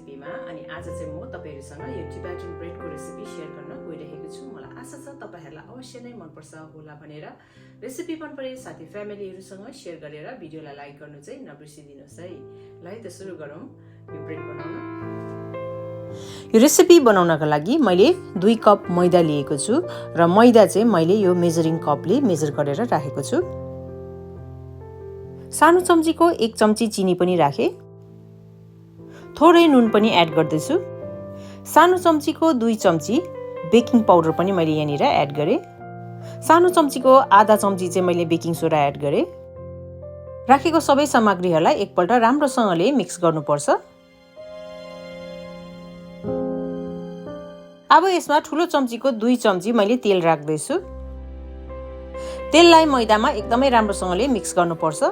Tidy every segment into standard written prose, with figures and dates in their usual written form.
रेसिपीमा अनि आज चाहिँ म तपाईहरुसँग यो टिबेटन ब्रेडको रेसिपी शेयर गर्न गइरहेको छु। मलाई आशा छ तपाईहरुलाई अवश्य नै मनपर्छ होला भनेर। रेसिपी मन परे साथी फ्यामिलीहरुसँग शेयर गरेर भिडियोलाई लाइक गर्नु चाहिँ नबिर्सिदिनुस् है। ल है त सुरु गरौँ यो ब्रेड बनाउन। यो रेसिपी बनाउनका लागि मैले 2 कप मैदा लिएको छु र मैदा चाहिँ मैले यो मेजरिङ कपले मेजर गरेर राखेको छु। सानो चम्चीको 1 चम्ची चिनी पनि राखे। थोरै नुन पनि एड गर्दैछु। सानो चम्चीको 2 चम्ची बेकिङ पाउडर पनि मैले यहाँनिर एड गरे। सानो चम्चीको आधा चम्ची चाहिँ मैले बेकिङ सोडा एड गरे। राखेको सबै सामग्रीहरूलाई एकपल्ट राम्रोसँगले मिक्स गर्नुपर्छ। अब यसमा ठुलो चम्चीको 2 चम्ची मैले तेल राख्दैछु। तेललाई मैदामा एकदमै राम्रोसँगले मिक्स गर्नुपर्छ।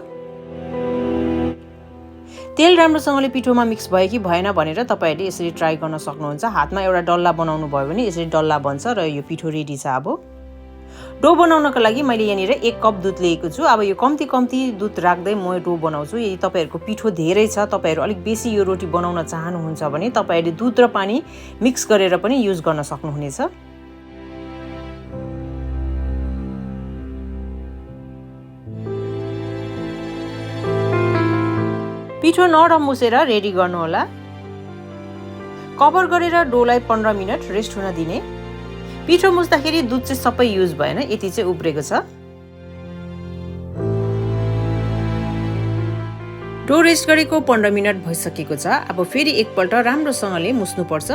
तेल राम्रोसँगले पिठोमा मिक्स भयो कि भएन भनेर तपाईहरुले यसरी ट्राई गर्न सक्नुहुन्छ। हातमा एउटा डल्ला बनाउनु भयो भने यसरी डल्ला बन्छ र यो पिठो रेडी छ। अब डो बनाउनको लागि मैले यहाँनिर 1 कप दुध लिएको छु। अब यो कम्ती दुध राख्दै म डो बनाउँछु। यदि तपाईहरुको पिठो धेरै छ, तपाईहरु अलिक बेसी यो रोटी बनाउन चाहनुहुन्छ भने तपाईहरुले दुध र पानी मिक्स गरेर पनि युज गर्न सक्नुहुनेछ। पिठो नरम मुसेर रेडी गर्नु होला। कभर गरेर डोलाई 15 मिनेट रेस्ट हुन दिने। पिठो मुस्दाखेरि दुध चाहिँ सबै युज भएन, यति चाहिँ उब्रेको छ। डो रेस्ट गरेको 15 मिनेट भइसकेको छ। अब फेरि एकपल्ट राम्रोसँगले मुस्नु पर्छ।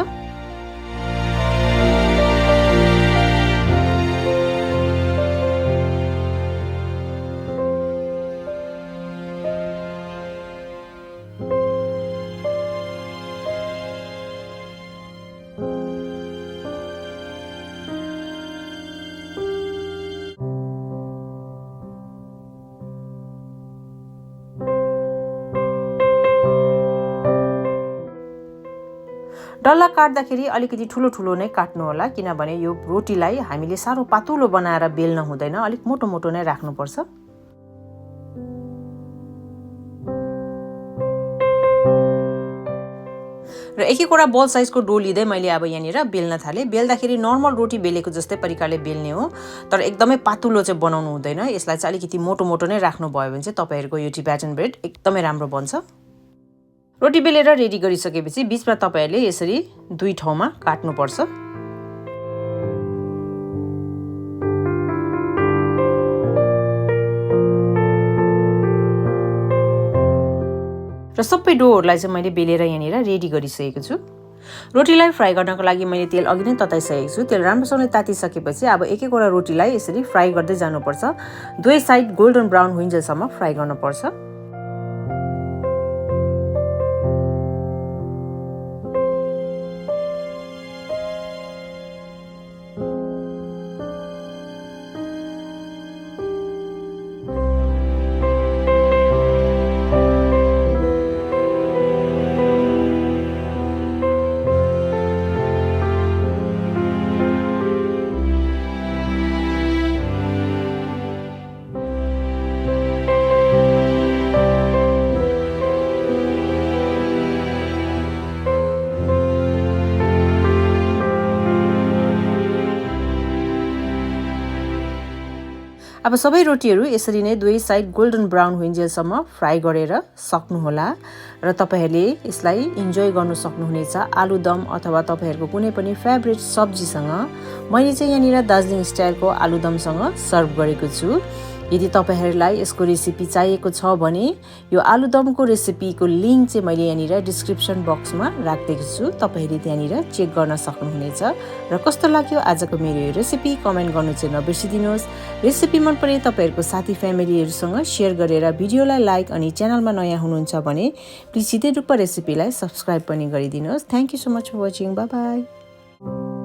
डल्ला काट्दाखेरि अलिकति ठुलो नै काट्नु होला, किनभने यो रोटीलाई हामीले साह्रो पातलो बनाएर बेल्न हुँदैन, अलिक मोटो नै राख्नुपर्छ। र एक-एकवटा बल साइजको डो लिँदै मैले अब यहाँनिर बेल्न थाले। बेल्दाखेरि नर्मल रोटी बेलेको जस्तै प्रकारले बेल्ने हो, तर एकदमै पातलो चाहिँ बनाउनु हुँदैन। यसलाई चाहिँ अलिकति मोटो नै राख्नु भयो भने चाहिँ तपाईहरुको यो टिबेटन ब्रेड एकदमै राम्रो बन्छ। रोटी बेलेर रेडी गरिसकेपछि बीचमा तपाईहरुले यसरी 2 ठाउँमा काट्नुपर्छ। र सबै डोहरुलाई चाहिँ मैले बेलेर यहाँनिर रेडी गरिसकेको छु। रोटीलाई फ्राई गर्नको लागि मैले तेल अघि नै तताइसकेको छु। तेल राम्रोसँगले तातिसकेपछि अब एक-एकवटा रोटीलाई यसरी फ्राई गर्दै जानुपर्छ। दुवै साइड गोल्डन ब्राउन हुइन्जेलसम्म फ्राई गर्नुपर्छ। अब सबै रोटीहरू यसरी नै दुवै साइड गोल्डन ब्राउन हुइन्जेलसम्म फ्राई गरेर सक्नुहोला र तपाईहरुले यसलाई इन्जोय गर्न सक्नुहुनेछ आलुदम अथवा तपाईहरुको कुनै पनि फेभरेट सब्जीसँग। मैले चाहिँ यहाँनिर दार्जिलिङ स्टाइलको आलुदमसँग सर्भ गरेको छु। यदि तपाईहरुलाई यसको रेसिपी चाहिएको छ भने यो आलुदमको रेसिपीको लिंक चाहिँ मैले यहाँनिर डिस्क्रिप्सन बक्समा राख्दिएको छु। तपाईहरुले त्यहाँनिर चेक गर्न सक्नुहुनेछ। र कस्तो लाग्यो आजको मेरो यो रेसिपी कमेन्ट गर्नु चाहिँ नबिर्सिदिनुहोस्। रेसिपी मन परे तपाईहरुको साथी फ्यामिलीहरुसँग शेयर गरेर भिडियोलाई लाइक अनि च्यानलमा नयाँ हुनुहुन्छ भने प्लिज छिटै डुक्पा रेसिपीलाई सब्स्क्राइब पनि गरिदिनुहोस्। Thank you so much for watching. Bye by.